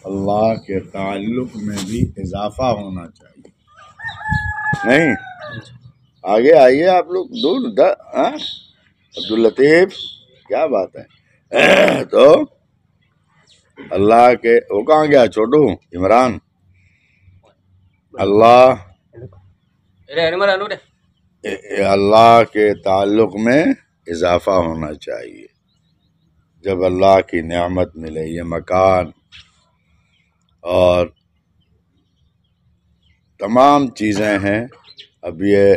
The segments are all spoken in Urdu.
اللہ کے تعلق میں بھی اضافہ ہونا چاہیے. نہیں آگے آئیے آپ لوگ دور عبداللطیف کیا بات ہے. تو اللہ کے وہ کہاں گیا چھوٹو عمران. اللہ کے تعلق میں اضافہ ہونا چاہیے. جب اللہ کی نعمت ملے، یہ مکان اور تمام چیزیں ہیں. اب یہ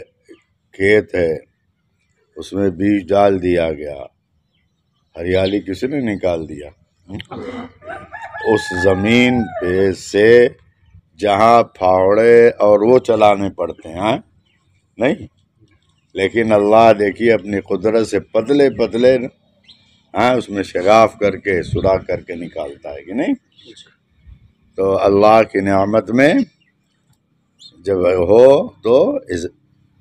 کھیت ہے، اس میں بیج ڈال دیا گیا، ہریالی کسی نے نکال دیا. اس زمین پہ سے جہاں پھاوڑے اور وہ چلانے پڑتے ہیں نہیں، لیکن اللہ دیکھیے اپنی قدرت سے پتلے پتلے اس میں شگاف کر کے سوراخ کر کے نکالتا ہے کہ نہیں. تو اللہ کی نعمت میں جب ہو تو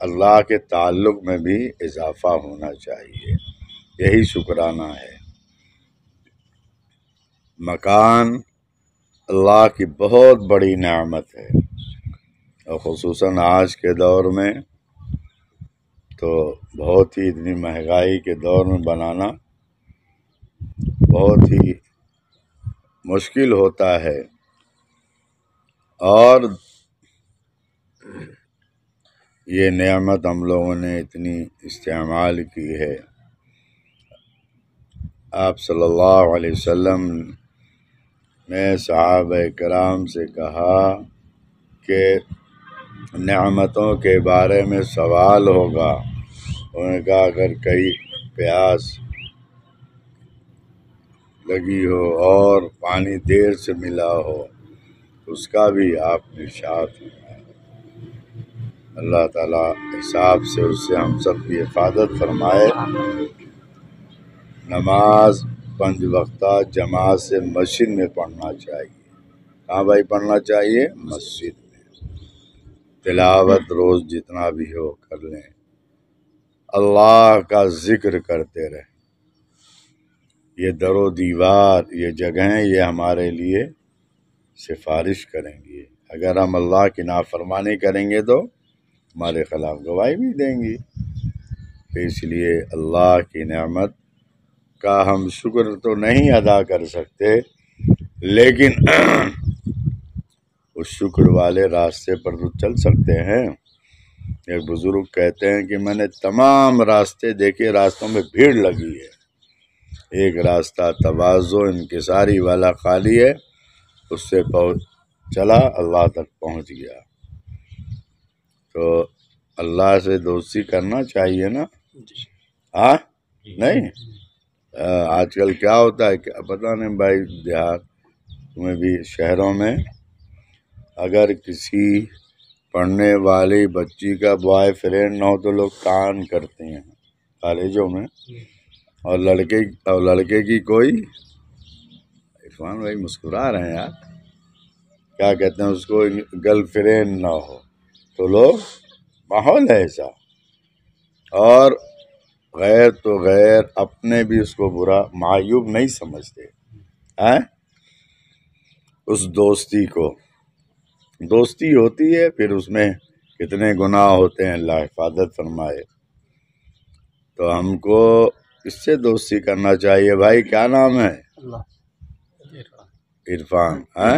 اللہ کے تعلق میں بھی اضافہ ہونا چاہیے. یہی شکرانہ ہے. مکان اللہ کی بہت بڑی نعمت ہے، اور خصوصاً آج کے دور میں تو بہت ہی اتنی مہنگائی کے دور میں بنانا بہت ہی مشکل ہوتا ہے. اور یہ نعمت ہم لوگوں نے اتنی استعمال کی ہے. آپ صلی اللہ علیہ وسلم نے صحابہ کرام سے کہا کہ نعمتوں کے بارے میں سوال ہوگا. انہوں نے کہا اگر کئی پیاس لگی ہو اور پانی دیر سے ملا ہو اس کا بھی آپ نے ارشاد فرمایا. اللہ تعالیٰ حساب سے اس سے ہم سب کی حفاظت فرمائے. نماز 5 وقتہ جماعت سے مسجد میں پڑھنا چاہیے. کہاں بھائی پڑھنا چاہیے؟ مسجد میں. تلاوت روز جتنا بھی ہو کر لیں. اللہ کا ذکر کرتے رہیں. یہ در و دیوار، یہ جگہیں، یہ ہمارے لیے سفارش کریں گی. اگر ہم اللہ کی نافرمانی کریں گے تو ہمارے خلاف گواہی بھی دیں گی. تو اس لیے اللہ کی نعمت کا ہم شکر تو نہیں ادا کر سکتے، لیکن اس شکر والے راستے پر تو چل سکتے ہیں. ایک بزرگ کہتے ہیں کہ میں نے تمام راستے دیکھے، راستوں میں بھیڑ لگی ہے، ایک راستہ تواضع انکساری والا خالی ہے، اس سے چلا اللہ تک پہنچ گیا. تو اللہ سے دوستی کرنا چاہیے نا. نہیں آج کل کیا ہوتا ہے کہ پتہ نہیں بھائی، دیہات میں بھی شہروں میں اگر کسی پڑھنے والی بچی کا بوائے فرینڈ نہ ہو تو لوگ کان کرتے ہیں کالجوں میں. اور لڑکے کی کوئی، عرفان بھائی مسکرا رہے ہیں یار، کیا کہتے ہیں اس کو، گرل فرینڈ نہ ہو تو لوگ، ماحول ہے ایسا. اور غیر تو غیر اپنے بھی اس کو برا معیوب نہیں سمجھتے. اس دوستی کو، دوستی ہوتی ہے پھر اس میں کتنے گناہ ہوتے ہیں، اللہ حفاظت فرمائے. تو ہم کو اس سے دوستی کرنا چاہیے. بھائی کیا نام ہے؟ عرفان. ہاں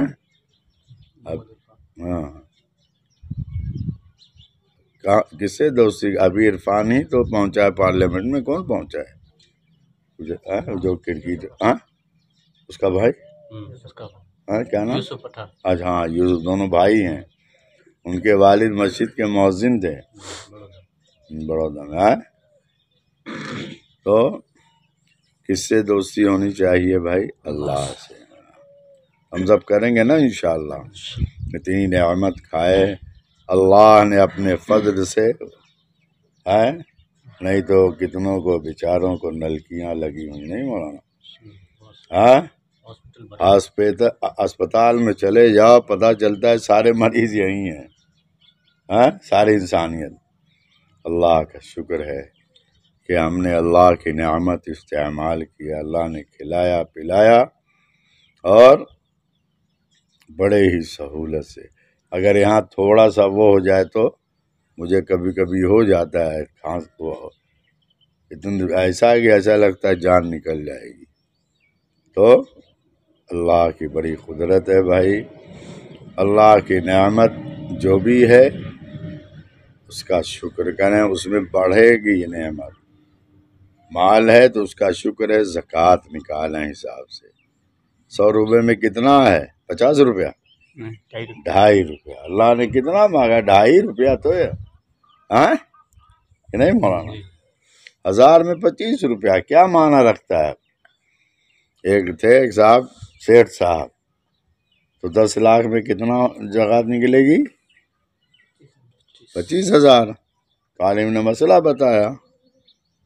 کس سے دوستی؟ ابھی عرفان ہی تو پہنچا ہے پارلیمنٹ میں. کون پہنچا ہے؟ جو کرکٹ اس کا بھائی کیا نام؟ آج ہاں یوسف. دونوں بھائی ہیں. ان کے والد مسجد کے مؤذن تھے بڑودہ میں. تو کس سے دوستی ہونی چاہیے بھائی؟ اللہ سے. ہم سب کریں گے نا انشاءاللہ. اتنی نعمت کھائے اللہ نے اپنے فضل سے، ہے نہیں تو کتنوں کو بیچاروں کو نلکیاں لگی ہوئی نہیں مولانا. اسپتال میں چلے جاؤ پتہ چلتا ہے سارے مریض یہی ہیں. ساری انسانیت. اللہ کا شکر ہے کہ ہم نے اللہ کی نعمت استعمال کیا. اللہ نے کھلایا پلایا اور بڑے ہی سہولت سے. اگر یہاں تھوڑا سا وہ ہو جائے تو مجھے کبھی کبھی ہو جاتا ہے ایسا کہ ایسا لگتا ہے جان نکل جائے گی. تو اللہ کی بڑی قدرت ہے بھائی. اللہ کی نعمت جو بھی ہے اس کا شکر کریں، اس میں بڑھے گی یہ نعمت. مال ہے تو اس کا شکر ہے، زکوٰۃ نکالیں حساب سے. 100 روپے میں کتنا ہے؟ 50 روپیہ، 2.5 روپیہ. اللہ نے کتنا مانگا؟ 2.5 روپیہ تو ہے کہ نہیں مولانا؟ 1000 میں 25 روپیہ کیا معنی رکھتا ہے؟ ایک تھے ایک صاحب، سیٹھ صاحب، تو 10 لاکھ میں کتنا زکوٰۃ نکلے گی؟ 25,000. عالم نے مسئلہ بتایا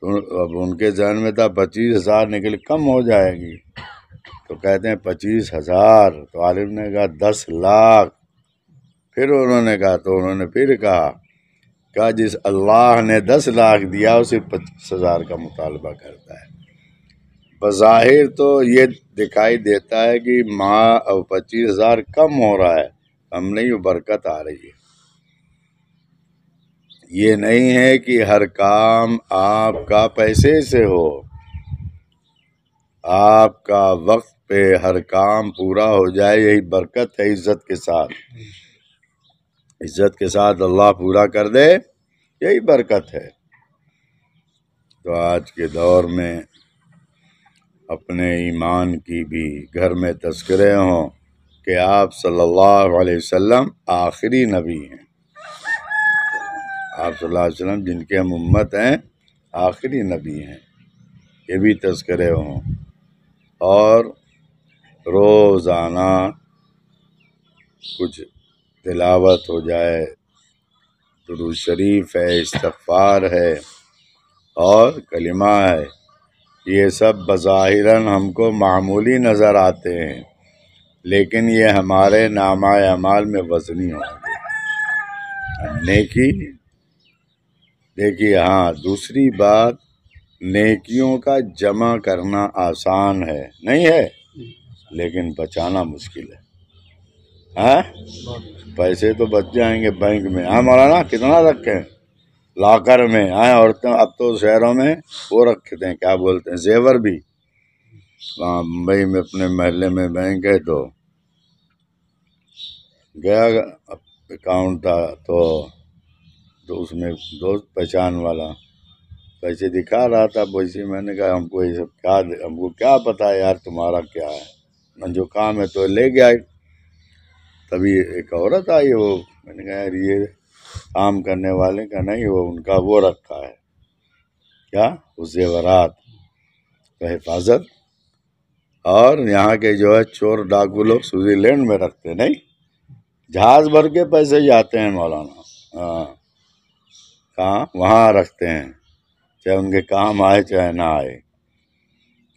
تو اب ان کے ذہن میں تھا 25,000 نکل کم ہو جائے گی، تو کہتے ہیں 25,000. تو عالم نے کہا 10 لاکھ. پھر انہوں نے کہا تو انہوں نے پھر کہا جس اللہ نے 10 لاکھ دیا اسے 25,000 کا مطالبہ کرتا ہے. بظاہر تو یہ دکھائی دیتا ہے کہ 25,000 کم ہو رہا ہے، ہم نہیں، برکت آ رہی ہے. یہ نہیں ہے کہ ہر کام آپ کا پیسے سے ہو. آپ کا وقت پہ ہر کام پورا ہو جائے، یہی برکت ہے. عزت کے ساتھ، عزت کے ساتھ اللہ پورا کر دے، یہی برکت ہے. تو آج کے دور میں اپنے ایمان کی بھی گھر میں تذکرے ہوں کہ آپ صلی اللہ علیہ وسلم آخری نبی ہیں. آپ صلی اللہ علیہ وسلم جن کے ہم امت ہیں آخری نبی ہیں، یہ بھی تذکرے ہوں. اور روزانہ کچھ تلاوت ہو جائے، درود شریف ہے، استغفار ہے اور کلمہ ہے. یہ سب بظاہراً ہم کو معمولی نظر آتے ہیں، لیکن یہ ہمارے نامہ اعمال میں وزنی ہوں گے. نیکی دیکھیے، ہاں دوسری بات، نیکیوں کا جمع کرنا آسان ہے نہیں ہے، لیکن بچانا مشکل ہے. پیسے تو بچ جائیں گے بینک میں. مولانا کتنا رکھیں لاکر میں؟ عورتیں اب تو شہروں میں وہ رکھتے ہیں، کیا بولتے ہیں، زیور بھی. وہاں ممبئی میں اپنے محلے میں بینک ہے، تو گیا اکاؤنٹ تھا تو اس میں دوست پہچان والا پیسے دکھا رہا تھا. ویسے میں نے کہا ہم کو کیا پتا یار تمہارا کیا ہے، جو کام ہے تو لے گیا. تبھی ایک عورت آئی، وہ میں نے کہا یار یہ کام کرنے والے کا نہیں، وہ ان کا وہ رکھا ہے کیا، وہ زیورات تو حفاظت. اور یہاں کے جو ہے چور ڈاکو لوگ سوئٹزرلینڈ لینڈ میں رکھتے نہیں، جہاز بھر کے پیسے جاتے ہیں مولانا. کہاں؟ وہاں رکھتے ہیں، چاہے ان کے کام آئے چاہے نہ آئے،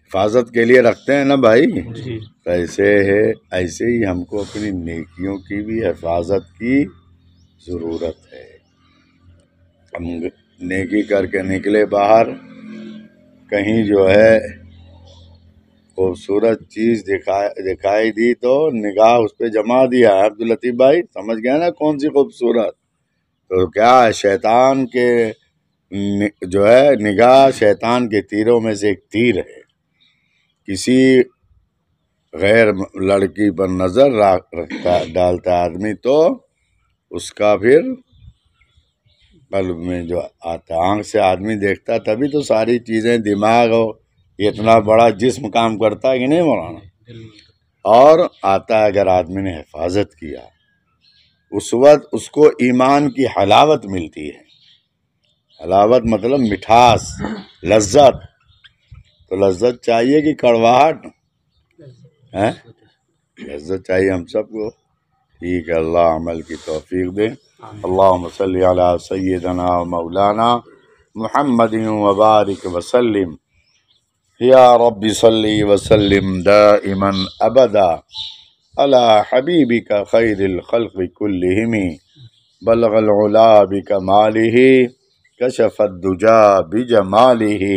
حفاظت کے لیے رکھتے ہیں نا بھائی. ایسے ہے، ایسے ہی ہم کو اپنی نیکیوں کی بھی حفاظت کی ضرورت ہے. ہم نیکی کر کے نکلے باہر، کہیں جو ہے خوبصورت چیز دکھائی دی تو نگاہ اس پہ جما دیا. عبداللطیف بھائی سمجھ گئے نا کون سی خوبصورت؟ تو کیا ہے، شیطان کے جو ہے نگاہ شیطان کے تیروں میں سے ایک تیر ہے. کسی غیر لڑکی پر نظر ڈالتا آدمی تو اس کا پھر قلب میں جو آتا، آنکھ سے آدمی دیکھتا تبھی تو ساری چیزیں، دماغ ہو، اتنا بڑا جسم کام کرتا ہے کہ نہیں مولانا؟ اور آتا ہے اگر آدمی نے حفاظت کیا، اس وقت اس کو ایمان کی حلاوت ملتی ہے. حلاوت مطلب مٹھاس، لذت. تو لذت چاہیے کہ کڑواہٹ؟ لذت چاہیے ہم سب کو. ٹھیک ہے، اللہ عمل کی توفیق دے. اللہم صلی علی سیدنا و مولانا محمد وبارک وسلم. یا رب صلی وسلم دائما ابدا علی حبیبک خیر الخلق کلہم. بلغ العلا بکمالہ، کشف الدجا بجمالہ،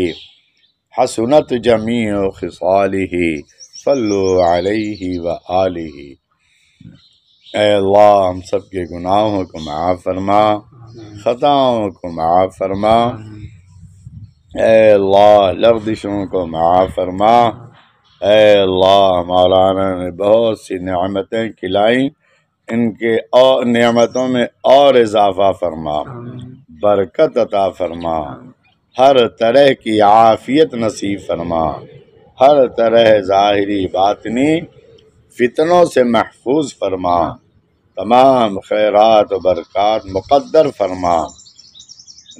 حسنت جمیع خصالہ، صلوا علیہ وآلہ. اے اللہ ہم سب کے گناہوں کو معاف فرما، خطاؤں کو معاف فرما، اے اللہ لغزشوں کو معاف فرما، اے اللہ مولانا نے بہت سی نعمتیں کھلائیں، ان کے اور نعمتوں میں اور اضافہ فرما، برکت عطا فرما، ہر طرح کی عافیت نصیب فرما، ہر طرح ظاہری باطنی فتنوں سے محفوظ فرما، تمام خیرات و برکات مقدر فرما،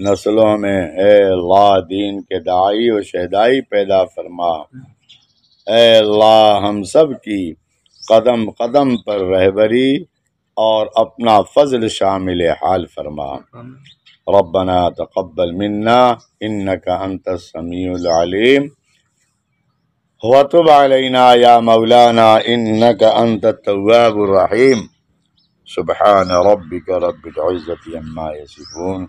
نسلوں میں اے اللہ دین کے داعی و شہدائی پیدا فرما، اے اللہ ہم سب کی قدم قدم پر رہبری اور اپنا فضل شامل حال فرما، ربنا تقبل منا انك انت السميع العليم وتب علينا يا مولانا انك انت التواب الرحيم، سبحان ربك رب العزة عما يصفون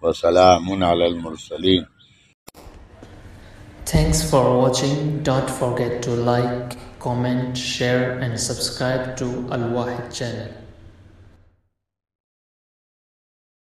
وسلام على المرسلين. Thanks for watching. Don't forget to like, comment, share and subscribe to Al Wahid channel.